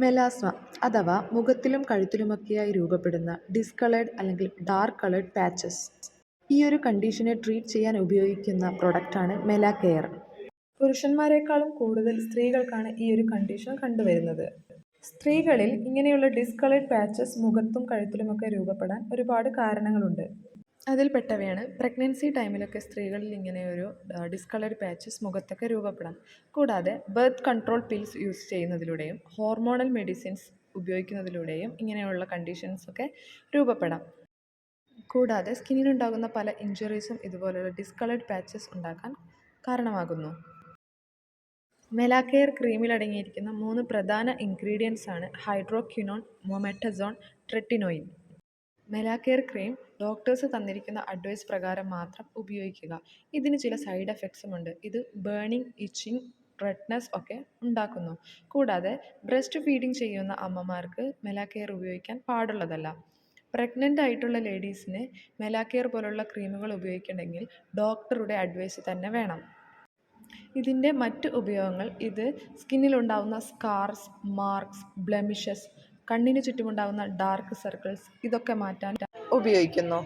Melasma അഥവാ മുഖത്തിലും കഴുത്തിലുമൊക്കെയായി രൂപപ്പെടുന്ന ഡിസ്കളേർഡ് അല്ലെങ്കിൽ ഡാർക്ക് കളേർഡ് പാച്ചസ്. ഈ ഒരു കണ്ടീഷനെ ട്രീറ്റ് ചെയ്യാൻ ഉപയോഗിക്കുന്ന പ്രൊഡക്റ്റാണ് മെലാകെയർ. പുരുഷന്മാരെക്കാളും കൂടുതൽ സ്ത്രീകൾക്കാണ് ഈ ഒരു കണ്ടീഷൻ കണ്ടുവരുന്നത്. സ്ത്രീകളിൽ ഇങ്ങനെയുള്ള ഡിസ്കളേർഡ് പാച്ചസ് മുഖത്തും കഴുത്തിലുമൊക്കെ രൂപപ്പെടാൻ ഒരുപാട് കാരണങ്ങളുണ്ട്. അതിൽപ്പെട്ടവയാണ് പ്രഗ്നൻസി ടൈമിലൊക്കെ സ്ത്രീകളിൽ ഇങ്ങനെയൊരു ഡിസ്കളേർഡ് പാച്ചസ് മുഖത്തൊക്കെ രൂപപ്പെടാം. കൂടാതെ ബർത്ത് കൺട്രോൾ പിൽസ് യൂസ് ചെയ്യുന്നതിലൂടെയും ഹോർമോണൽ മെഡിസിൻസ് ഉപയോഗിക്കുന്നതിലൂടെയും ഇങ്ങനെയുള്ള കണ്ടീഷൻസൊക്കെ രൂപപ്പെടാം. കൂടാതെ സ്കിന്നിനുണ്ടാകുന്ന പല ഇഞ്ചുറീസും ഇതുപോലുള്ള ഡിസ്കളേർഡ് പാച്ചസ് ഉണ്ടാക്കാൻ കാരണമാകുന്നു. മെലാകെയർ ക്രീമിൽ അടങ്ങിയിരിക്കുന്ന 3 പ്രധാന ഇൻഗ്രീഡിയൻസ് ആണ് ഹൈഡ്രോക്വിനോൺ, മൊമെറ്റസോൺ, ട്രെറ്റിനോയിൻ. മെലാകെയർ ക്രീം ഡോക്ടേഴ്സ് തന്നിരിക്കുന്ന അഡ്വൈസ് പ്രകാരം മാത്രം ഉപയോഗിക്കുക. ഇതിന് ചില സൈഡ് എഫക്ട്സും ഉണ്ട്. ഇത് ബേണിംഗ്, ഇച്ചിങ്, റെഡ്നെസ് ഒക്കെ ഉണ്ടാക്കുന്നു. കൂടാതെ ബ്രസ്റ്റ് ഫീഡിങ് ചെയ്യുന്ന അമ്മമാർക്ക് മെലാകെയർ ഉപയോഗിക്കാൻ പാടുള്ളതല്ല. പ്രഗ്നൻ്റ് ആയിട്ടുള്ള ലേഡീസിന് മെലാകെയർ പോലുള്ള ക്രീമുകൾ ഉപയോഗിക്കണമെങ്കിൽ ഡോക്ടറുടെ അഡ്വൈസ് തന്നെ വേണം. ഇതിൻ്റെ മറ്റ് ഉപയോഗങ്ങൾ ഇത് സ്കിന്നിലുണ്ടാവുന്ന സ്കാർസ്, മാർക്സ്, ബ്ലെമിഷസ്, കണ്ണിന് ചുറ്റുമുണ്ടാകുന്ന ഡാർക്ക് സർക്കിൾസ് ഇതൊക്കെ മാറ്റാൻ ഉപയോഗിക്കുന്നു.